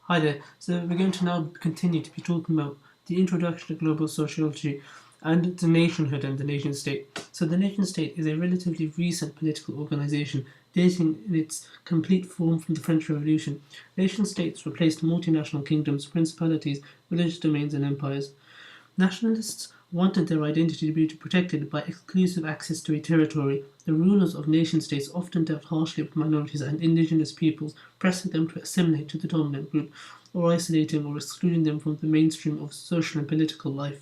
Hi there. So we're going to now continue to be talking about the introduction to global sociology and the nationhood and the nation state. So the nation state is a relatively recent political organization dating in its complete form from the French Revolution. Nation states replaced multinational kingdoms, principalities, religious domains, and empires. Nationalists wanted their identity to be protected by exclusive access to a territory. The rulers of nation states often dealt harshly with minorities and indigenous peoples, pressing them to assimilate to the dominant group, or isolating or excluding them from the mainstream of social and political life.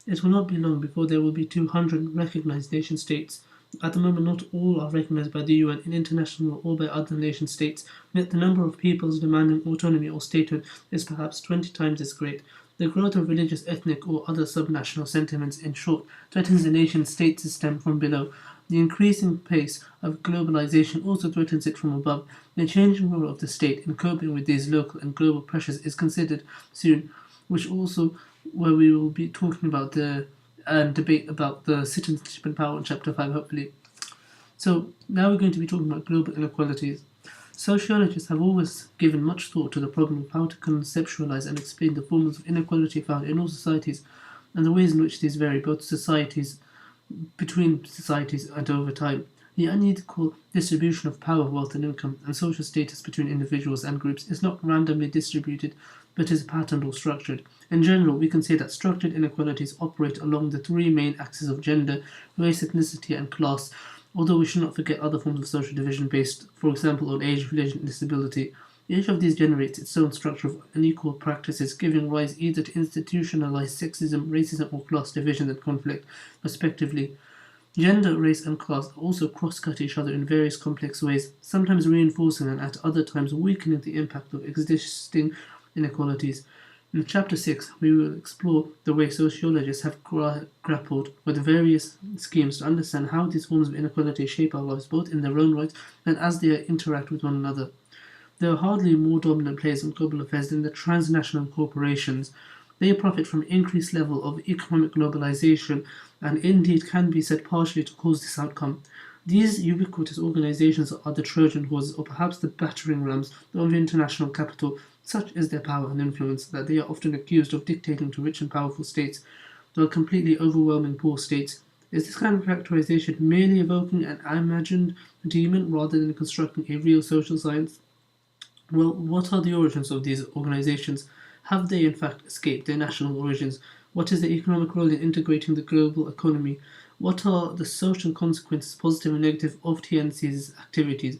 It will not be long before there will be 200 recognized nation states. At the moment, not all are recognized by the UN in international or by other nation states, yet the number of peoples demanding autonomy or statehood is perhaps 20 times as great. The growth of religious, ethnic, or other subnational sentiments, in short, threatens the nation state system from below. The increasing pace of globalization also threatens it from above. The changing role of the state in coping with these local and global pressures is considered soon, which also where we will be talking about the debate about the citizenship and power in chapter 5, hopefully. So, now we're going to be talking about global inequalities. Sociologists have always given much thought to the problem of how to conceptualize and explain the forms of inequality found in all societies and the ways in which these vary both societies between societies and over time. The unequal distribution of power, wealth, and income, and social status between individuals and groups is not randomly distributed, but is patterned or structured. In general, we can say that structured inequalities operate along the three main axes of gender, race, ethnicity, and class, although we should not forget other forms of social division based, for example, on age, religion, and disability. Each of these generates its own structure of unequal practices, giving rise either to institutionalized sexism, racism, or class division and conflict, respectively. Gender, race, and class also cross-cut each other in various complex ways, sometimes reinforcing and at other times weakening the impact of existing inequalities. In Chapter 6, we will explore the way sociologists have grappled with various schemes to understand how these forms of inequality shape our lives both in their own right and as they interact with one another. There are hardly more dominant players in global affairs than the transnational corporations. They profit from increased level of economic globalization and indeed can be said partially to cause this outcome. These ubiquitous organizations are the Trojan horses or perhaps the battering rams of international capital. Such is their power and influence that they are often accused of dictating to rich and powerful states, while completely overwhelming poor states. Is this kind of characterization merely evoking an imagined demon rather than constructing a real social science? Well, what are the origins of these organizations? Have they in fact escaped their national origins? What is their economic role in integrating the global economy? What are the social consequences, positive and negative, of TNC's activities?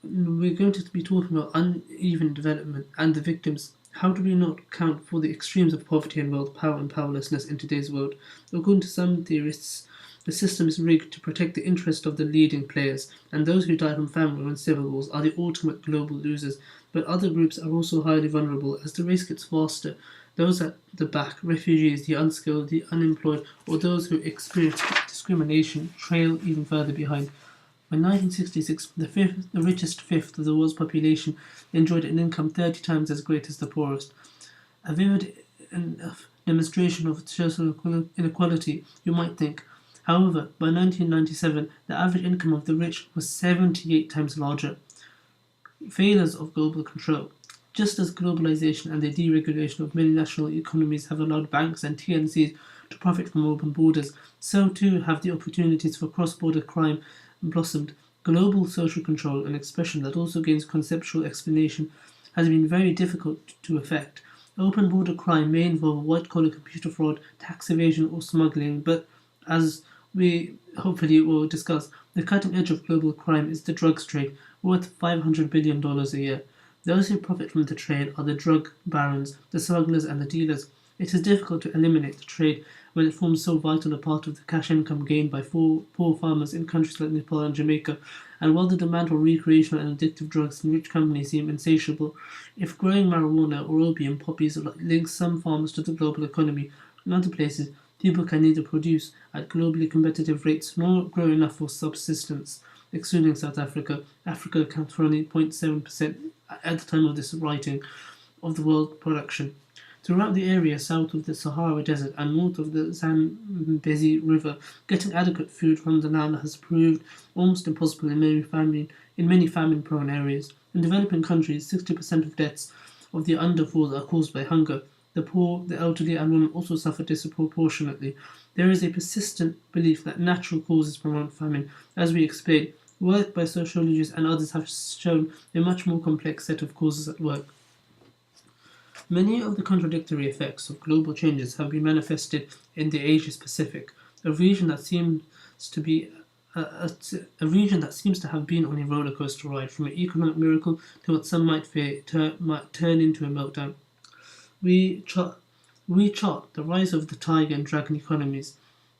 We're going to be talking about uneven development and the victims. How do we not account for the extremes of poverty and wealth, power and powerlessness in today's world? According to some theorists, the system is rigged to protect the interest of the leading players, and those who die from famine or in civil wars are the ultimate global losers. But other groups are also highly vulnerable as the race gets faster. Those at the back, refugees, the unskilled, the unemployed, or those who experience discrimination, trail even further behind. By 1966, the richest fifth of the world's population enjoyed an income 30 times as great as the poorest. A vivid demonstration of social inequality, you might think. However, by 1997, the average income of the rich was 78 times larger. Failures of global control. Just as globalization and the deregulation of many national economies have allowed banks and TNCs to profit from open borders, so too have the opportunities for cross border crime blossomed. Global social control, an expression that also gains conceptual explanation, has been very difficult to effect. Open border crime may involve white collar computer fraud, tax evasion, or smuggling, but as we hopefully will discuss, the cutting edge of global crime is the drugs trade, worth $500 billion a year. Those who profit from the trade are the drug barons, the smugglers, and the dealers. It is difficult to eliminate the trade when it forms so vital a part of the cash income gained by poor farmers in countries like Nepal and Jamaica. And while the demand for recreational and addictive drugs in rich companies seem insatiable, if growing marijuana or opium poppies links some farmers to the global economy, in other places, people can neither produce at globally competitive rates nor grow enough for subsistence. Excluding South Africa, Africa accounts for only 0.7% at the time of this writing of the world production. Throughout the area south of the Sahara Desert and north of the Zambezi River, getting adequate food from the land has proved almost impossible in many famine-prone areas. In developing countries, 60% of deaths of the under 4s are caused by hunger. The poor, the elderly, and women also suffer disproportionately. There is a persistent belief that natural causes promote famine. As we explained, work by sociologists and others have shown a much more complex set of causes at work. Many of the contradictory effects of global changes have been manifested in the Asia Pacific, a region that seems to be a region that seems to have been on a roller coaster ride from an economic miracle to what some might turn into a meltdown. We chart, we chart the rise of the tiger and dragon economies,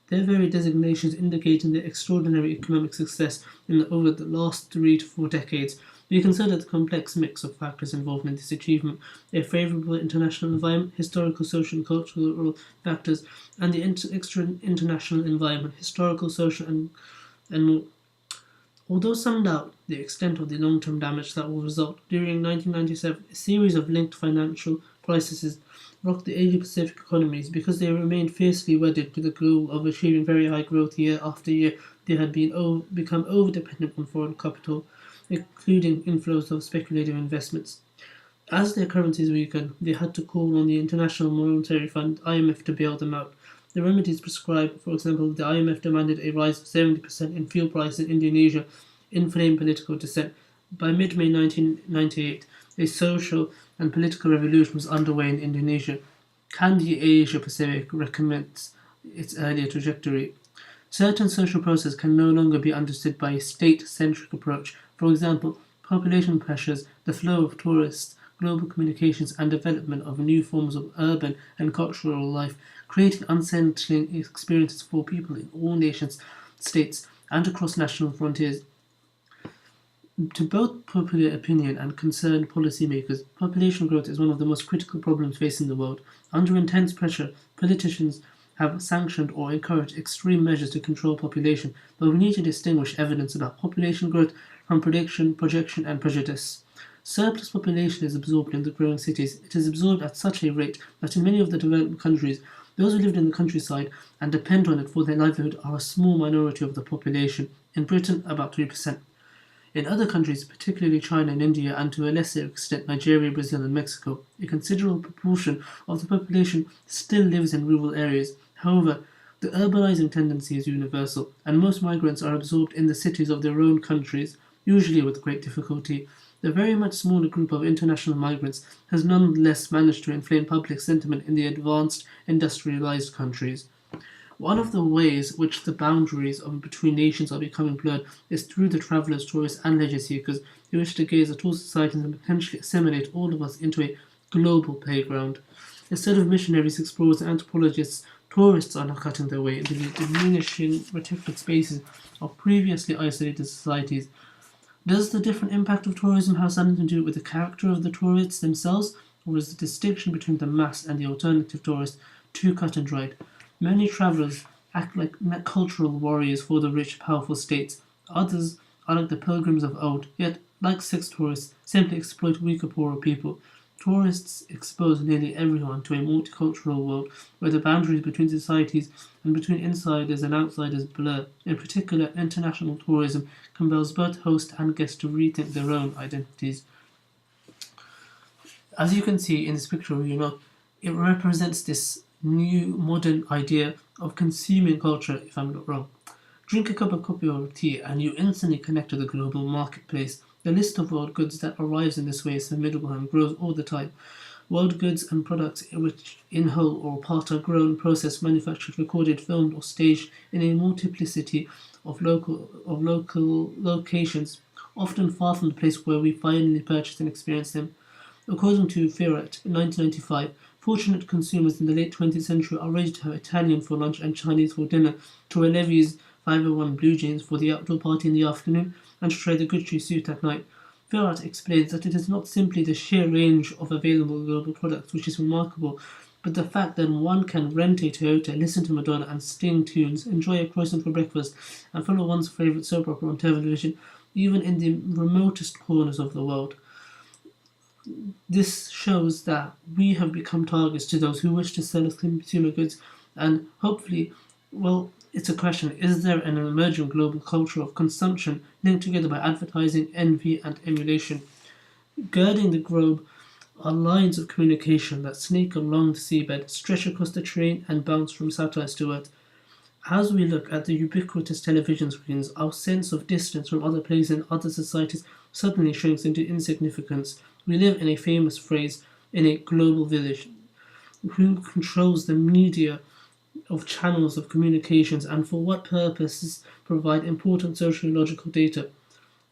their very designations indicating their extraordinary economic success over the last 3 to 4 decades. We consider the complex mix of factors involved in this achievement: a favourable international environment, historical, social, and cultural factors, and the extra international environment, historical, social, and more. Although some doubt the extent of the long-term damage that will result, during 1997 a series of linked financial crises rocked the Asia-Pacific economies. Because they remained fiercely wedded to the goal of achieving very high growth year after year. They had become over-dependent on foreign capital, including inflows of speculative investments. As their currencies weakened, they had to call on the International Monetary Fund (IMF) to bail them out. The remedies prescribed, for example, the IMF demanded a rise of 70% in fuel prices in Indonesia, inflamed political dissent. By mid-May 1998, a social and political revolution was underway in Indonesia. Can the Asia-Pacific recommence its earlier trajectory? Certain social processes can no longer be understood by a state-centric approach. For example, population pressures, the flow of tourists, global communications, and development of new forms of urban and cultural life, creating unsettling experiences for people in all nations, states, and across national frontiers. To both popular opinion and concerned policymakers, population growth is one of the most critical problems facing the world. Under intense pressure, politicians have sanctioned or encouraged extreme measures to control population, but we need to distinguish evidence about population growth from prediction, projection, and prejudice. Surplus population is absorbed in the growing cities. It is absorbed at such a rate that in many of the developed countries, those who live in the countryside and depend on it for their livelihood are a small minority of the population. In Britain, about 3%. In other countries, particularly China and India, and to a lesser extent Nigeria, Brazil, and Mexico, a considerable proportion of the population still lives in rural areas. However, the urbanizing tendency is universal, and most migrants are absorbed in the cities of their own countries, usually with great difficulty. The very much smaller group of international migrants has nonetheless managed to inflame public sentiment in the advanced, industrialized countries. One of the ways which the boundaries between nations are becoming blurred is through the travellers, tourists, and leisure seekers who wish to gaze at all societies and potentially assimilate all of us into a global playground. Instead of missionaries, explorers, and anthropologists, tourists are now cutting their way into the diminishing protected spaces of previously isolated societies. Does the different impact of tourism have something to do with the character of the tourists themselves, or is the distinction between the mass and the alternative tourist too cut and dried? Many travellers act like cultural warriors for the rich, powerful states. Others are like the pilgrims of old, yet, like sex tourists, simply exploit weaker, poorer people. Tourists expose nearly everyone to a multicultural world where the boundaries between societies and between insiders and outsiders blur. In particular, international tourism compels both host and guest to rethink their own identities. As you can see in this picture, it represents this new modern idea of consuming culture, if I'm not wrong. Drink a cup of coffee or tea and you instantly connect to the global marketplace. The list of world goods that arrives in this way is formidable and grows all the time. World goods and products which in whole or part are grown, processed, manufactured, recorded, filmed, or staged in a multiplicity of local locations, often far from the place where we finally purchase and experience them. According to Firat in 1995, fortunate consumers in the late 20th century are ready to have Italian for lunch and Chinese for dinner, to wear Levi's 501 blue jeans for the outdoor party in the afternoon, and to try the Gucci suit at night. Firat explains that it is not simply the sheer range of available global products which is remarkable, but the fact that one can rent a Toyota, listen to Madonna and Sting tunes, enjoy a croissant for breakfast, and follow one's favourite soap opera on television, even in the remotest corners of the world. This shows that we have become targets to those who wish to sell us consumer goods, and hopefully, well, it's a question: is there an emerging global culture of consumption linked together by advertising, envy, and emulation? Girding the globe are lines of communication that snake along the seabed, stretch across the terrain, and bounce from satellites to Earth. As we look at the ubiquitous television screens, our sense of distance from other places and other societies suddenly shrinks into insignificance. We live in a famous phrase, in a global village. Who controls the media of channels of communications and for what purposes provide important sociological data?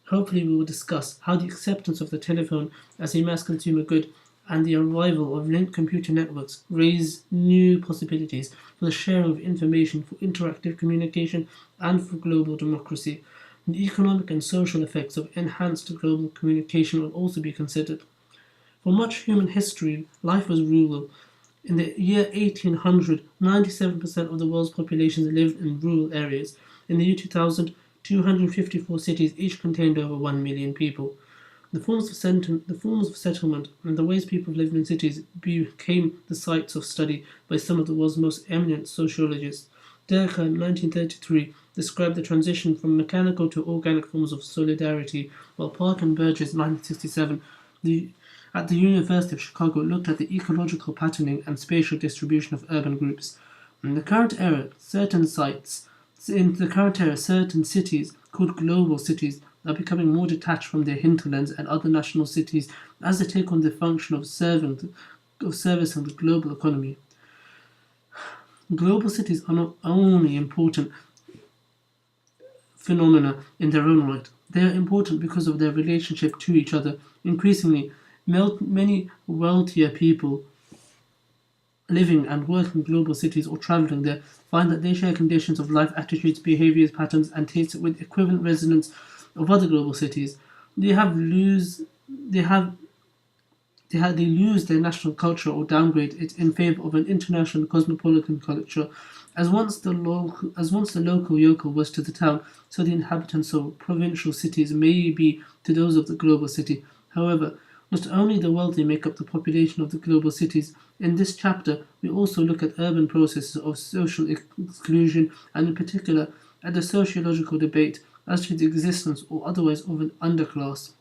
Hopefully, we will discuss how the acceptance of the telephone as a mass consumer good and the arrival of linked computer networks raise new possibilities for the sharing of information, for interactive communication, and for global democracy. The economic and social effects of enhanced global communication will also be considered. For much human history, life was rural. In the year 1800, 97% of the world's population lived in rural areas. In the year 2000, 254 cities each contained over 1 million people. The forms of settlement and the ways people lived in cities became the sites of study by some of the world's most eminent sociologists. Durkheim, in 1933, described the transition from mechanical to organic forms of solidarity, while Park and Burgess, in 1967, at the University of Chicago, looked at the ecological patterning and spatial distribution of urban groups. In the current era, certain cities, called global cities, are becoming more detached from their hinterlands and other national cities as they take on the function of servicing the global economy. Global cities are not only important phenomena in their own right, they are important because of their relationship to each other. Increasingly, many wealthier people living and working in global cities or traveling there find that they share conditions of life, attitudes, behaviors, patterns, and tastes with equivalent residents of other global cities. They have lose they have they lose their national culture or downgrade it in favor of an international cosmopolitan culture. As once the local yokel was to the town, so the inhabitants of provincial cities may be to those of the global city. However, not only the wealthy make up the population of the global cities. In this chapter, we also look at urban processes of social exclusion and, in particular, at the sociological debate as to the existence or otherwise of an underclass.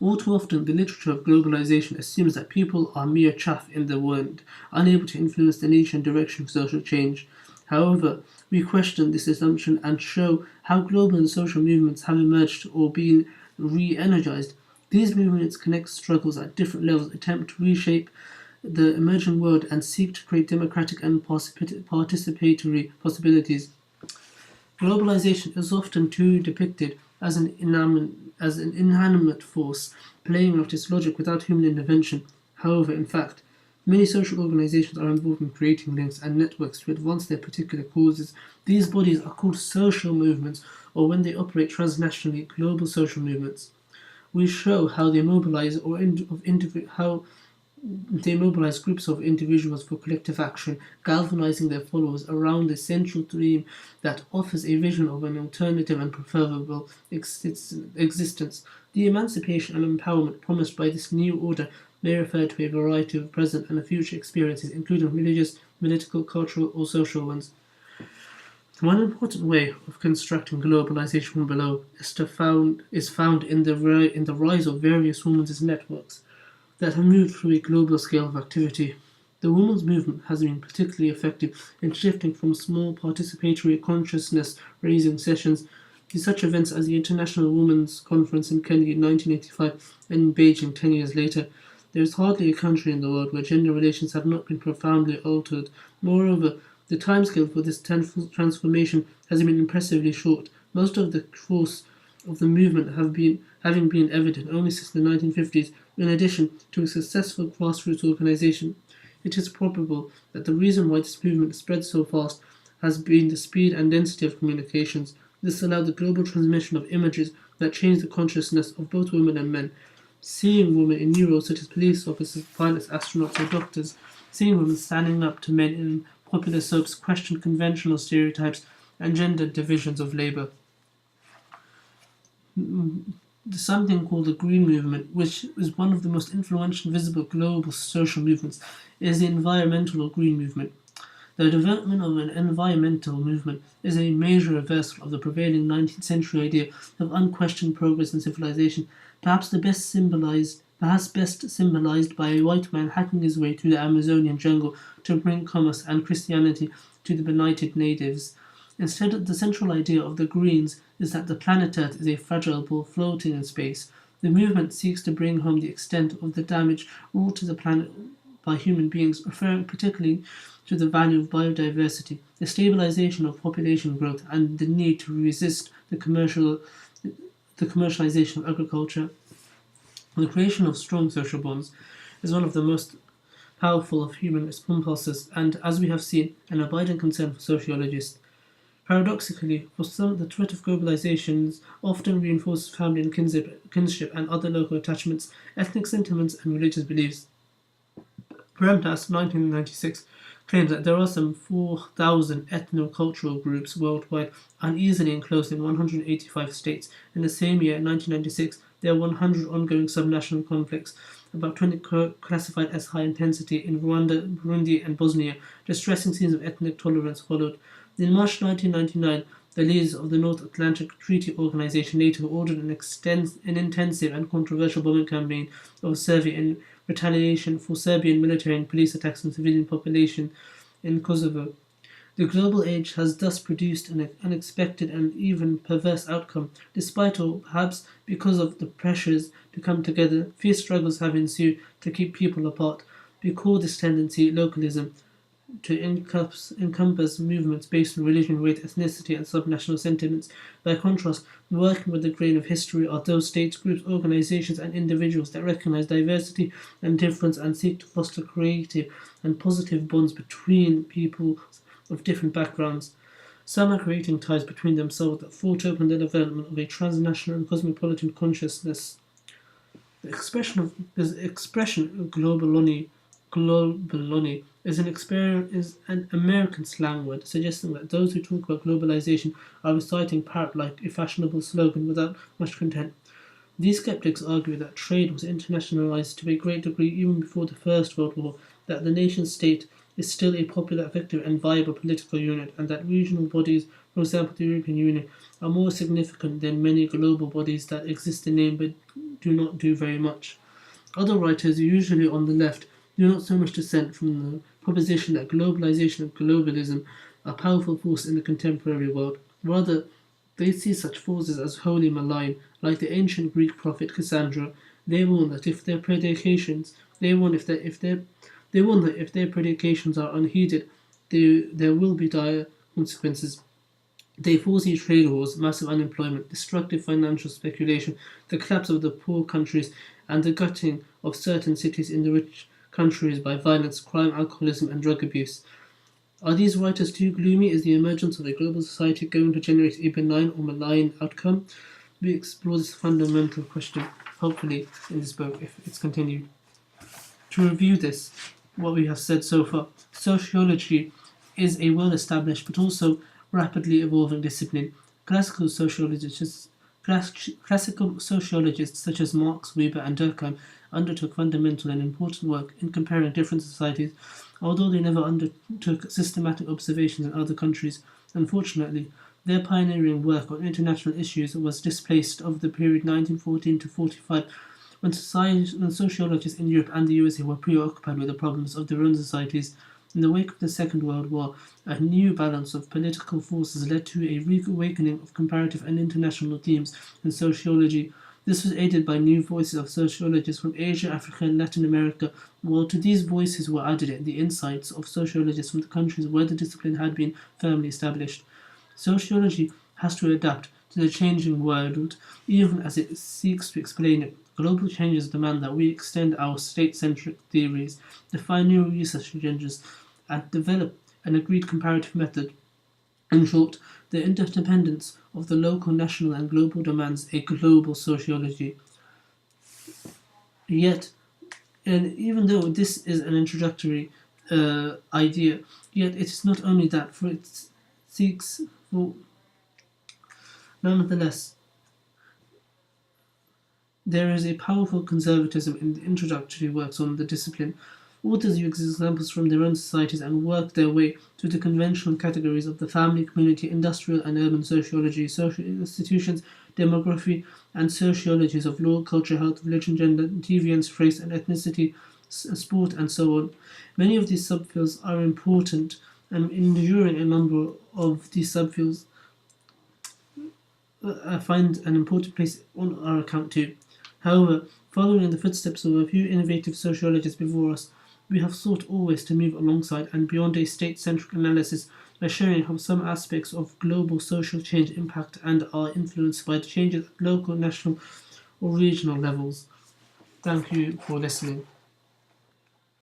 All too often, the literature of globalization assumes that people are mere chaff in the wind, unable to influence the nature and direction of social change. However, we question this assumption and show how global and social movements have emerged or been re energized. These movements connect struggles at different levels, attempt to reshape the emerging world, and seek to create democratic and participatory possibilities. Globalization is often too depicted as an inanimate force, playing out its logic without human intervention. However, in fact, many social organizations are involved in creating links and networks to advance their particular causes. These bodies are called social movements, or when they operate transnationally, global social movements. We show how they mobilize how they mobilize groups of individuals for collective action, galvanizing their followers around a central theme that offers a vision of an alternative and preferable existence. The emancipation and empowerment promised by this new order may refer to a variety of present and future experiences, including religious, political, cultural, or social ones. One important way of constructing globalization from below is found in the rise of various women's networks that have moved through a global scale of activity. The women's movement has been particularly effective in shifting from small participatory consciousness raising sessions to such events as the International Women's Conference in Kenya in 1985 and in Beijing 10 years later. There is hardly a country in the world where gender relations have not been profoundly altered. Moreover, the timescale for this transformation has been impressively short. Most of the force of the movement having been evident only since the 1950s. In addition to a successful grassroots organization, it is probable that the reason why this movement spread so fast has been the speed and density of communications. This allowed the global transmission of images that changed the consciousness of both women and men. Seeing women in new roles such as police officers, pilots, astronauts, or doctors, seeing women standing up to men in popular soaps questioned conventional stereotypes and gender divisions of labor. something called the Green Movement, which is one of the most influential and visible global social movements, is the environmental or green movement. The development of an environmental movement is a major reversal of the prevailing 19th century idea of unquestioned progress in civilization, perhaps best symbolized by a white man hacking his way through the Amazonian jungle to bring commerce and Christianity to the benighted natives. Instead, the central idea of the Greens is that the planet Earth is a fragile ball floating in space. The movement seeks to bring home the extent of the damage wrought to the planet by human beings, referring particularly to the value of biodiversity, the stabilization of population growth, and the need to resist the commercialization of agriculture. The creation of strong social bonds is one of the most powerful of human impulses, and as we have seen, an abiding concern for sociologists. Paradoxically, for some, the threat of globalization often reinforces family and kinship and other local attachments, ethnic sentiments, and religious beliefs. Premdas, 1996, claims that there are some 4,000 ethno-cultural groups worldwide, uneasily enclosed in 185 states. In the same year, 1996, there were 100 ongoing subnational conflicts, about 20 classified as high intensity in Rwanda, Burundi, and Bosnia. Distressing scenes of ethnic tolerance followed. In March 1999, the leaders of the North Atlantic Treaty Organization NATO ordered an intensive and controversial bombing campaign of Serbia in retaliation for Serbian military and police attacks on civilian population in Kosovo. The global age has thus produced an unexpected and even perverse outcome. Despite or perhaps because of the pressures to come together, fierce struggles have ensued to keep people apart. We call this tendency localism, to encompass movements based on religion, race, ethnicity, and subnational sentiments. By contrast, working with the grain of history are those states, groups, organizations, and individuals that recognize diversity and difference and seek to foster creative and positive bonds between people of different backgrounds. Some are creating ties between themselves that forge open the development of a transnational and cosmopolitan consciousness. The expression globaloni is an American slang word suggesting that those who talk about globalization are reciting parrot like a fashionable slogan without much content. These skeptics argue that trade was internationalized to a great degree even before the First World War, that the nation state is still a popular, effective, and viable political unit, and that regional bodies, for example the European Union, are more significant than many global bodies that exist in name but do not do very much. Other writers, usually on the left, do not so much dissent from the proposition that globalization and globalism are powerful forces in the contemporary world. Rather, they see such forces as wholly malign, like the ancient Greek prophet Cassandra. They warn that if their predications, they warn if their, if their, they warn that if their predications are unheeded, there will be dire consequences. They foresee trade wars, massive unemployment, destructive financial speculation, the collapse of the poor countries, and the gutting of certain cities in the rich countries by violence, crime, alcoholism, and drug abuse. Are these writers too gloomy? Is the emergence of a global society going to generate a benign or malign outcome? We explore this fundamental question, hopefully, in this book, if it's continued. To review this, what we have said so far, sociology is a well established but also rapidly evolving discipline. Classical sociologists such as Marx, Weber, and Durkheim undertook fundamental and important work in comparing different societies, although they never undertook systematic observations in other countries. Unfortunately, their pioneering work on international issues was displaced over the period 1914 to 45 when sociologists in Europe and the USA were preoccupied with the problems of their own societies. In the wake of the Second World War, a new balance of political forces led to a reawakening of comparative and international themes in sociology. This was aided by new voices of sociologists from Asia, Africa, and Latin America, while to these voices were added the insights of sociologists from the countries where the discipline had been firmly established. Sociology has to adapt to the changing world, even as it seeks to explain it. Global changes demand that we extend our state-centric theories, define new research agendas, and develop an agreed comparative method. In short, the interdependence of the local, national, and global demands a global sociology. Yet, and even though this is an introductory idea, yet it is not only that, for it seeks for nonetheless There is a powerful conservatism in the introductory works on the discipline. Authors use examples from their own societies and work their way through the conventional categories of the family, community, industrial, and urban sociology, social institutions, demography, and sociologies of law, culture, health, religion, gender, deviance, race, and ethnicity, sport, and so on. Many of these subfields are important, and enduring a number of these subfields find an important place on our account too. However, following in the footsteps of a few innovative sociologists before us, we have sought always to move alongside and beyond a state centric analysis by sharing how some aspects of global social change impact and are influenced by the changes at local, national, or regional levels. Thank you for listening.